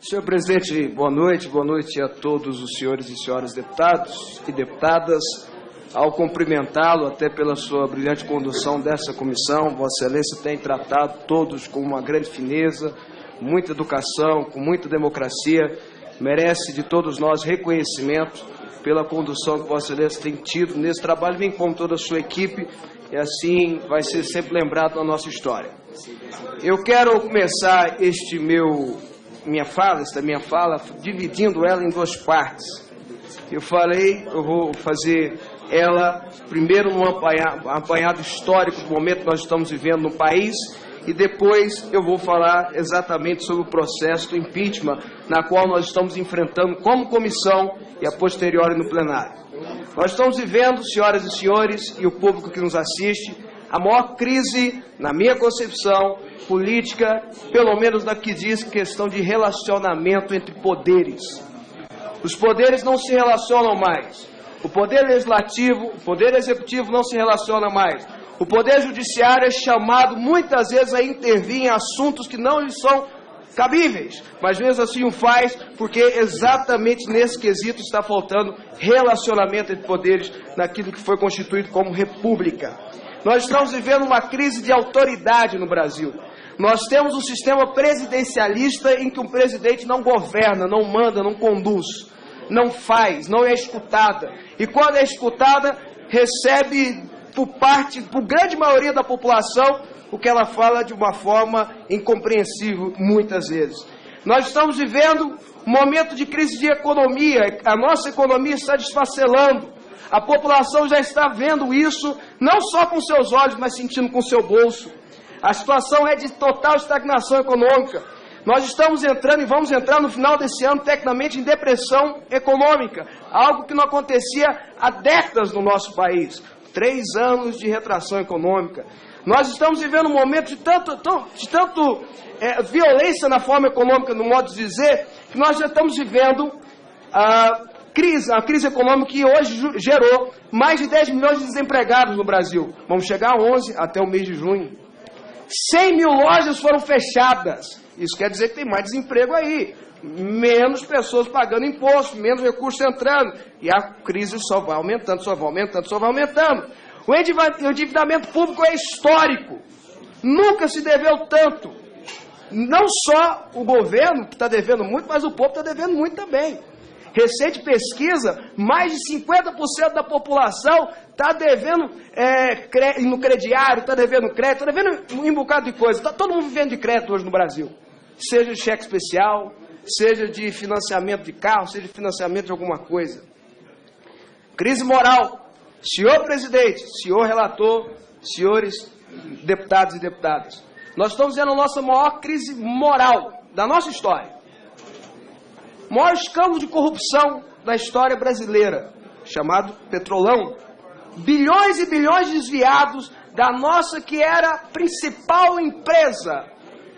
Senhor presidente, boa noite a todos os senhores e senhoras deputados e deputadas. Ao cumprimentá-lo, até pela sua brilhante condução dessa comissão, Vossa Excelência tem tratado todos com uma grande fineza, muita educação, com muita democracia, merece de todos nós reconhecimento pela condução que Vossa Excelência tem tido nesse trabalho, bem como toda a sua equipe, e assim vai ser sempre lembrado na nossa história. Eu quero começar esta minha fala, dividindo ela em duas partes. Eu vou fazer ela primeiro num apanhado histórico do momento que nós estamos vivendo no país, e depois eu vou falar exatamente sobre o processo do impeachment, na qual nós estamos enfrentando como comissão e a posteriori no plenário. Nós estamos vivendo, senhoras e senhores, e o público que nos assiste, a maior crise, na minha concepção, política, pelo menos na que diz questão de relacionamento entre poderes. Os poderes não se relacionam mais. O poder legislativo, o poder executivo não se relaciona mais. O poder judiciário é chamado muitas vezes a intervir em assuntos que não lhes são cabíveis, mas mesmo assim o faz, porque exatamente nesse quesito está faltando relacionamento entre poderes naquilo que foi constituído como república. Nós estamos vivendo uma crise de autoridade no Brasil. Nós temos um sistema presidencialista em que o presidente não governa, não manda, não conduz, não faz, não é escutada. E quando é escutada, recebe por grande maioria da população o que ela fala de uma forma incompreensível, muitas vezes. Nós estamos vivendo um momento de crise de economia, a nossa economia está desfacelando. A população já está vendo isso, não só com seus olhos, mas sentindo com seu bolso. A situação é de total estagnação econômica. Nós estamos entrando e vamos entrar no final desse ano, tecnicamente, em depressão econômica, algo que não acontecia há décadas no nosso país. 3 anos de retração econômica. Nós estamos vivendo um momento de tanto violência na forma econômica, no modo de dizer, que nós já estamos vivendo a crise econômica que hoje gerou mais de 10 milhões de desempregados no Brasil. Vamos chegar a 11 até o mês de junho. 100 mil lojas foram fechadas. Isso quer dizer que tem mais desemprego aí. Menos pessoas pagando imposto, menos recursos entrando. E a crise só vai aumentando, só vai aumentando, só vai aumentando. O endividamento público é histórico. Nunca se deveu tanto. Não só o governo que está devendo muito, mas o povo está devendo muito também. Recente pesquisa, mais de 50% da população está devendo no crediário, está devendo crédito, está devendo um bocado de coisa. Está todo mundo vivendo de crédito hoje no Brasil. Seja de cheque especial, seja de financiamento de carro, seja de financiamento de alguma coisa. Crise moral. Senhor presidente, senhor relator, senhores deputados e deputadas, nós estamos vendo a nossa maior crise moral da nossa história. O maior escândalo de corrupção da história brasileira, chamado Petrolão. Bilhões e bilhões desviados da nossa, que era a principal empresa,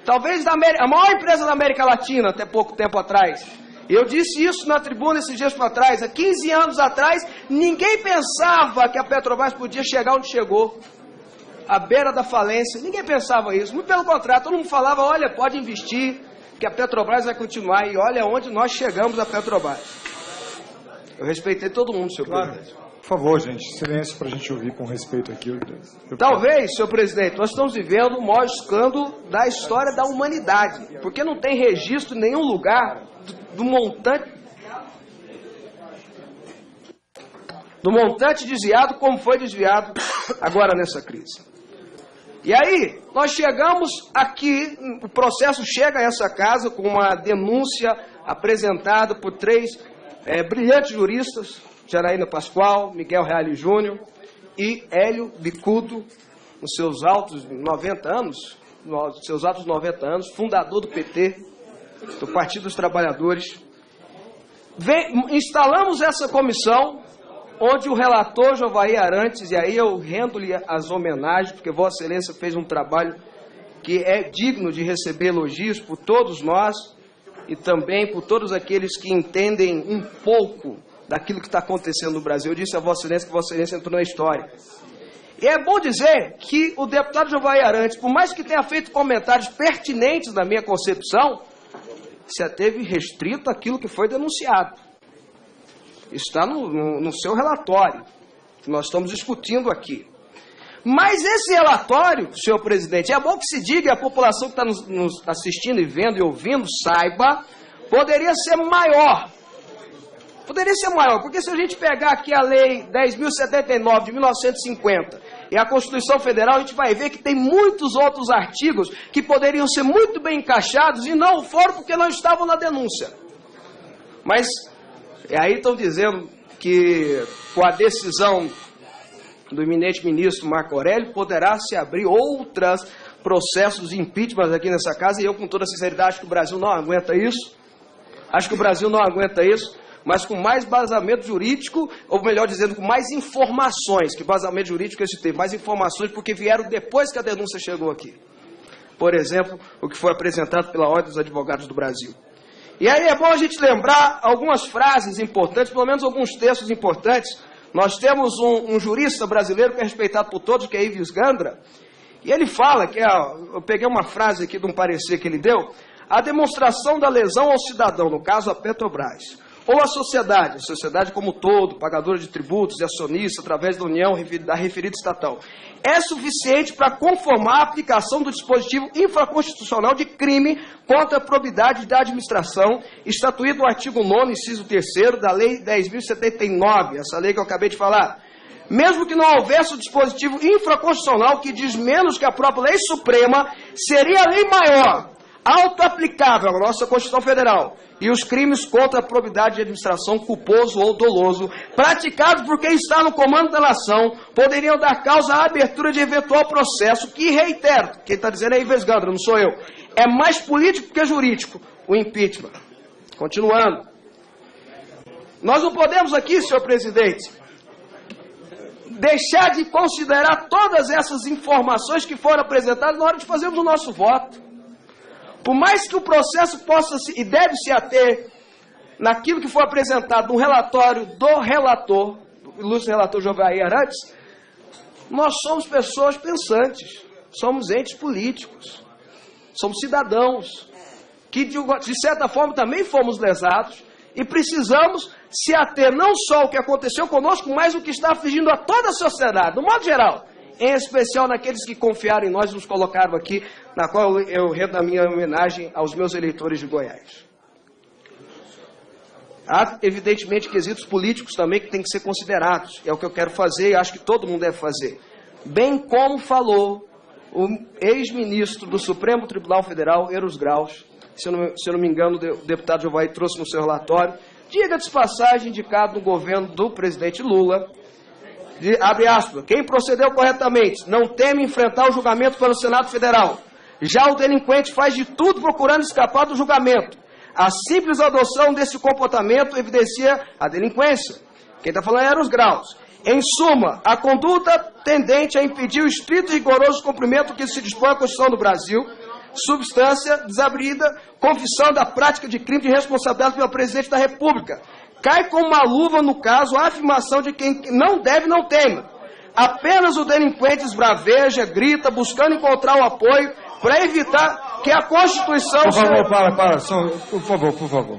talvez a maior empresa da América Latina, até pouco tempo atrás. Eu disse isso na tribuna esses dias para trás. Há 15 anos atrás, ninguém pensava que a Petrobras podia chegar onde chegou, à beira da falência. Ninguém pensava isso. Muito pelo contrário, todo mundo falava, olha, pode investir, que a Petrobras vai continuar. E olha onde nós chegamos a Petrobras. Eu respeitei todo mundo, senhor presidente. Por favor, gente, silêncio para a gente ouvir com respeito aqui. Talvez, senhor presidente, nós estamos vivendo o maior escândalo da história da humanidade, porque não tem registro em nenhum lugar do montante desviado como foi desviado agora nessa crise. E aí, nós chegamos aqui, o processo chega a essa casa com uma denúncia apresentada por 3 brilhantes juristas, Janaína Pascoal, Miguel Reale Júnior e Hélio Bicudo, nos seus altos 90 anos, fundador do PT, do Partido dos Trabalhadores. Instalamos essa comissão, onde o relator Jovair Arantes, e aí eu rendo-lhe as homenagens, porque Vossa Excelência fez um trabalho que é digno de receber elogios por todos nós e também por todos aqueles que entendem um pouco daquilo que está acontecendo no Brasil. Eu disse a Vossa Excelência que Vossa Excelência entrou na história. E é bom dizer que o deputado Jovair Arantes, por mais que tenha feito comentários pertinentes na minha concepção, se ateve restrito àquilo que foi denunciado. Está no seu relatório, que nós estamos discutindo aqui. Mas esse relatório, senhor presidente, é bom que se diga, e a população que está nos assistindo e vendo e ouvindo saiba, poderia ser maior. Poderia ser maior, porque se a gente pegar aqui a Lei 10.079 de 1950 e a Constituição Federal, a gente vai ver que tem muitos outros artigos que poderiam ser muito bem encaixados e não foram porque não estavam na denúncia. Mas aí estão dizendo que com a decisão do eminente ministro Marco Aurélio, poderá se abrir outros processos de impeachment aqui nessa casa, e eu, com toda sinceridade, acho que o Brasil não aguenta isso. Acho que o Brasil não aguenta isso, mas com mais vazamento jurídico, ou melhor dizendo, com mais informações, que vazamento jurídico esse tem, mais informações, porque vieram depois que a denúncia chegou aqui. Por exemplo, o que foi apresentado pela Ordem dos Advogados do Brasil. E aí é bom a gente lembrar algumas frases importantes, pelo menos alguns textos importantes. Nós temos um jurista brasileiro que é respeitado por todos, que é Ives Gandra, e ele fala, eu peguei uma frase aqui de um parecer que ele deu, a demonstração da lesão ao cidadão, no caso a Petrobras, ou a sociedade como todo, pagadora de tributos e acionista através da União da referida estatal, é suficiente para conformar a aplicação do dispositivo infraconstitucional de crime contra a probidade da administração, estatuído no artigo 9º, inciso 3º, da Lei 10.079, essa lei que eu acabei de falar. Mesmo que não houvesse o dispositivo infraconstitucional que diz menos que a própria lei suprema, seria a lei maior, auto-aplicável à nossa Constituição Federal, e os crimes contra a probidade de administração, culposo ou doloso, praticados por quem está no comando da nação, poderiam dar causa à abertura de eventual processo que, reitero, quem está dizendo é Ives Gandra, não sou eu, é mais político que jurídico, o impeachment. Continuando. Nós não podemos aqui, senhor presidente, deixar de considerar todas essas informações que foram apresentadas na hora de fazermos o nosso voto. Por mais que o processo possa e deve se ater naquilo que foi apresentado no relatório do relator, do ilustre relator Jovair Arantes, nós somos pessoas pensantes, somos entes políticos, somos cidadãos, que de certa forma também fomos lesados e precisamos se ater não só ao que aconteceu conosco, mas o que está afligindo a toda a sociedade, no modo geral. Em especial naqueles que confiaram em nós e nos colocaram aqui, na qual eu rendo a minha homenagem aos meus eleitores de Goiás. Há, evidentemente, quesitos políticos também que têm que ser considerados. É o que eu quero fazer e acho que todo mundo deve fazer. Bem como falou o ex-ministro do Supremo Tribunal Federal, Eros Graus, se eu não me engano, o deputado Jovair trouxe no seu relatório, diga-se de passagem, indicado no governo do presidente Lula, abre aspas, quem procedeu corretamente não teme enfrentar o julgamento pelo Senado Federal. Já o delinquente faz de tudo procurando escapar do julgamento. A simples adoção desse comportamento evidencia a delinquência. Quem está falando é Eros Graus. Em suma, a conduta tendente a impedir o estrito e rigoroso cumprimento que se dispõe à Constituição do Brasil, substância desabrida, confissão da prática de crime de responsabilidade pelo presidente da República. Cai como uma luva, no caso, a afirmação de quem não deve não teme. Apenas o delinquente esbraveja, grita, buscando encontrar o apoio para evitar que a Constituição... Por favor, para. Por favor.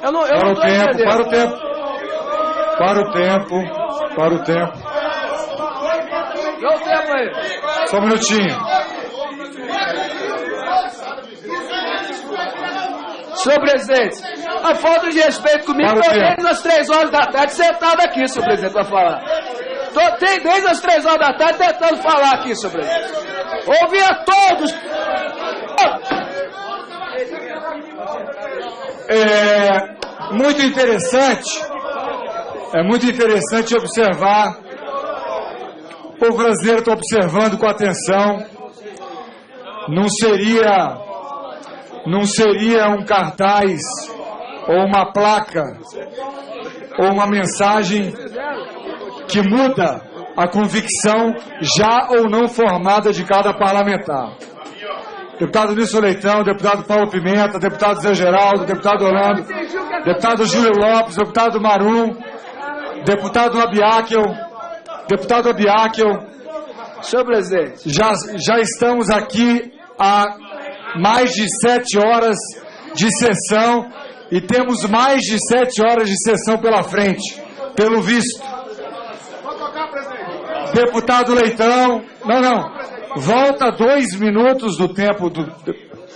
Eu não estou entendendo. Para o tempo. Dá o tempo aí. Só um minutinho. Senhor presidente, a falta de respeito comigo, estou desde as 3 horas da tarde sentado aqui, senhor presidente, para falar. Estou desde as 3 horas da tarde tentando falar aqui, senhor presidente. Ouvi a todos. É muito interessante observar, o povo brasileiro está observando com atenção, não seria um cartaz, ou uma placa, ou uma mensagem que muda a convicção já ou não formada de cada parlamentar. Deputado Nilson Leitão, deputado Paulo Pimenta, deputado Zé Geraldo, deputado Orlando, deputado Júlio Lopes, deputado Marum, deputado Abiakel. Senhor presidente, já estamos aqui há mais de 7 horas de sessão e temos mais de 7 horas de sessão pela frente, pelo visto. Deputado Leitão, volta 2 minutos do tempo do...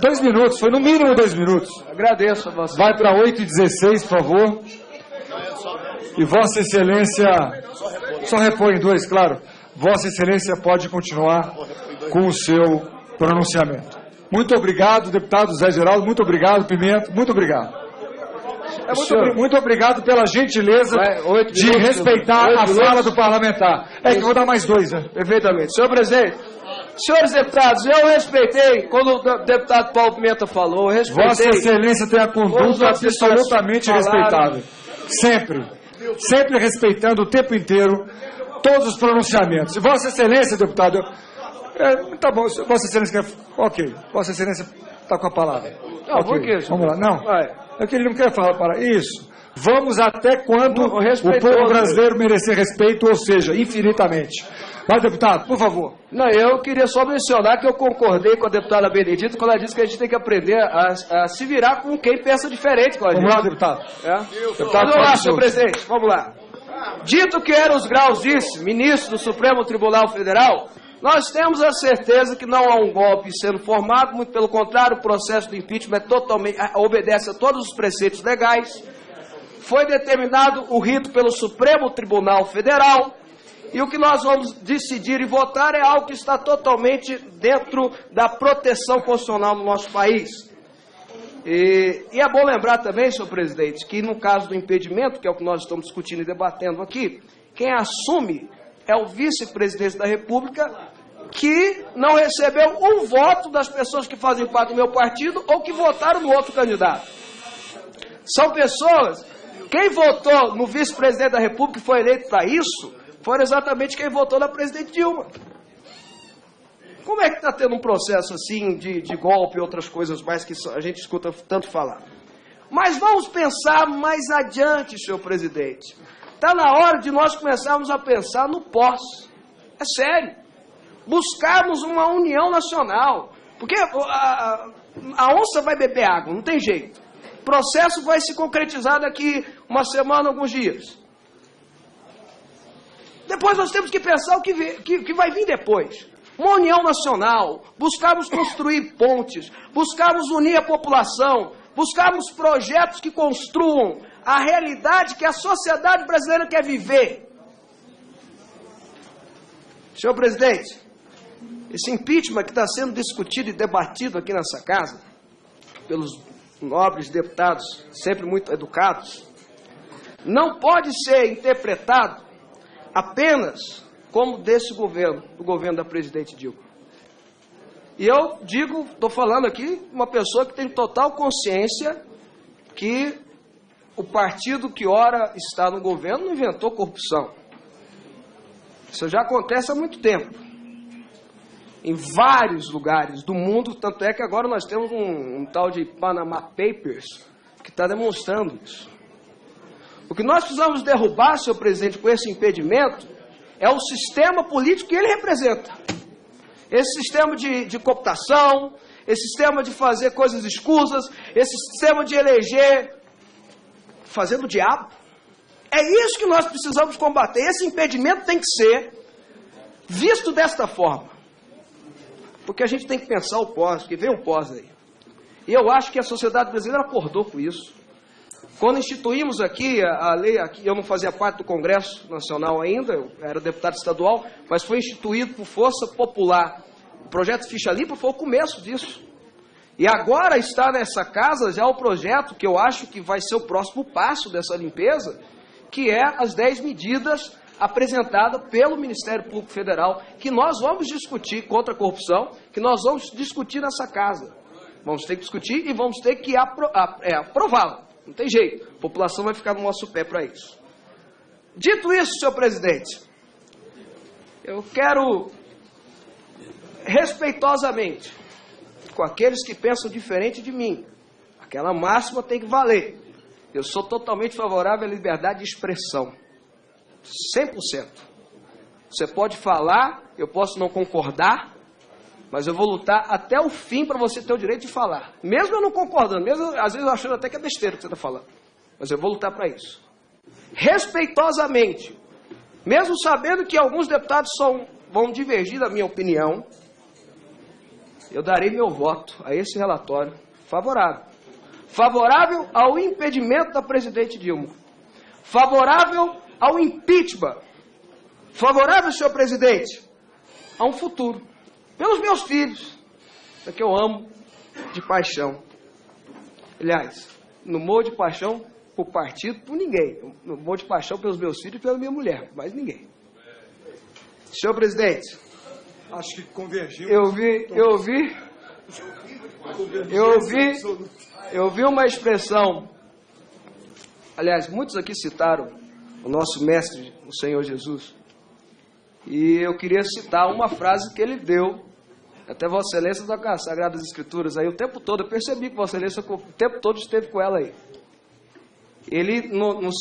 2 minutos, foi no mínimo 2 minutos. Agradeço a você. Vai para 8h16, por favor. E Vossa Excelência... Só repõe 2, claro. Vossa Excelência pode continuar com o seu pronunciamento. Muito obrigado, deputado Zé Geraldo. Muito obrigado, Pimenta. Muito obrigado. Muito obrigado pela gentileza de respeitar a fala do parlamentar. É que eu vou dar mais 2, né? Perfeitamente. Senhor presidente, senhores deputados, eu respeitei, quando o deputado Paulo Pimenta falou, eu respeitei. Vossa Excelência tem a conduta absolutamente respeitável. Sempre respeitando o tempo inteiro todos os pronunciamentos. Vossa Excelência, deputado, tá bom, Vossa Excelência quer... Ok, Vossa Excelência está com a palavra. Não, okay. por quê? Vamos lá, não. Vai. É que ele não quer falar para isso. Vamos até quando o povo brasileiro merecer respeito, ou seja, infinitamente. Vai, deputado, por favor. Não, eu queria só mencionar que eu concordei com a deputada Benedita quando ela disse que a gente tem que aprender a se virar com quem pensa diferente com a gente. Vamos lá, deputado. Vamos lá, senhor presidente, vamos lá. Dito que Eros Graus disse, ministro do Supremo Tribunal Federal, nós temos a certeza que não há um golpe sendo formado, muito pelo contrário, o processo do impeachment obedece a todos os preceitos legais. Foi determinado o rito pelo Supremo Tribunal Federal e o que nós vamos decidir e votar é algo que está totalmente dentro da proteção constitucional no nosso país. E é bom lembrar também, senhor presidente, que no caso do impedimento, que é o que nós estamos discutindo e debatendo aqui, quem assume é o vice-presidente da República, que não recebeu um voto das pessoas que fazem parte do meu partido ou que votaram no outro candidato. São pessoas... Quem votou no vice-presidente da República e foi eleito para isso, foram exatamente quem votou na presidente Dilma. Como é que está tendo um processo assim de golpe e outras coisas mais que a gente escuta tanto falar? Mas vamos pensar mais adiante, senhor presidente. Está na hora de nós começarmos a pensar no pós. É sério. Buscarmos uma união nacional. Porque a onça vai beber água, não tem jeito. O processo vai se concretizar daqui uma semana, alguns dias. Depois nós temos que pensar o que vai vir depois. Uma união nacional, buscarmos construir pontes, buscarmos unir a população, buscarmos projetos que construam a realidade que a sociedade brasileira quer viver. Senhor presidente, esse impeachment que está sendo discutido e debatido aqui nessa casa, pelos nobres deputados, sempre muito educados, não pode ser interpretado apenas como desse governo, do governo da presidente Dilma. E eu digo, estou falando aqui, uma pessoa que tem total consciência que o partido que ora está no governo não inventou corrupção. Isso já acontece há muito tempo. Em vários lugares do mundo, tanto é que agora nós temos um tal de Panama Papers que está demonstrando isso. O que nós precisamos derrubar, senhor presidente, com esse impedimento, é o sistema político que ele representa. Esse sistema de cooptação, esse sistema de fazer coisas escusas, esse sistema de eleger fazendo o diabo. É isso que nós precisamos combater. Esse impedimento tem que ser visto desta forma. Porque a gente tem que pensar o pós, porque vem um pós aí. E eu acho que a sociedade brasileira acordou com isso. Quando instituímos aqui a lei, aqui, eu não fazia parte do Congresso Nacional ainda, eu era deputado estadual, mas foi instituído por força popular. O projeto Ficha Limpa foi o começo disso. E agora está nessa casa já o projeto que eu acho que vai ser o próximo passo dessa limpeza, que é as 10 medidas apresentadas pelo Ministério Público Federal, que nós vamos discutir contra a corrupção, que nós vamos discutir nessa casa. Vamos ter que discutir e vamos ter que aprová-la. Não tem jeito. A população vai ficar no nosso pé para isso. Dito isso, senhor presidente, eu quero respeitosamente com aqueles que pensam diferente de mim. Aquela máxima tem que valer. Eu sou totalmente favorável à liberdade de expressão. 100%. Você pode falar, eu posso não concordar, Mas eu vou lutar até o fim para você ter o direito de falar. Mesmo eu não concordando, mesmo às vezes eu achando até que é besteira o que você está falando. Mas eu vou lutar para isso. Respeitosamente, mesmo sabendo que alguns deputados vão divergir da minha opinião, eu darei meu voto a esse relatório favorável. Favorável ao impedimento da presidente Dilma. Favorável ao impeachment. Favorável, senhor presidente, a um futuro. Pelos meus filhos, que eu amo de paixão. Aliás, não morro de paixão por partido, por ninguém. Eu não morro de paixão pelos meus filhos e pela minha mulher, mais ninguém. Senhor presidente, acho que convergimos. Eu vi uma expressão. Aliás, muitos aqui citaram o nosso mestre, o Senhor Jesus. E eu queria citar uma frase que ele deu. Até Vossa Excelência está com as Sagradas Escrituras aí o tempo todo. Eu percebi que Vossa Excelência o tempo todo esteve com ela aí. Ele, na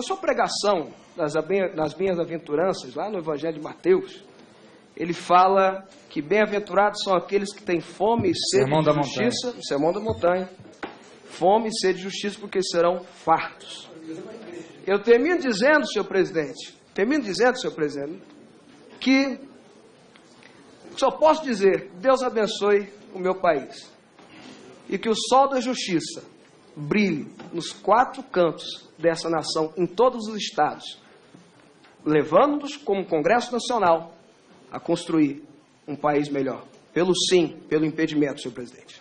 sua pregação, nas bem-aventuranças, lá no Evangelho de Mateus, ele fala que bem-aventurados são aqueles que têm fome e sede de justiça. Sermão da Montanha. Fome e sede de justiça, porque serão fartos. Eu termino dizendo, senhor presidente, que só posso dizer, Deus abençoe o meu país. E que o sol da justiça brilhe nos 4 cantos dessa nação, em todos os estados, levando-nos como Congresso Nacional a construir um país melhor. Pelo sim, pelo impedimento, senhor presidente.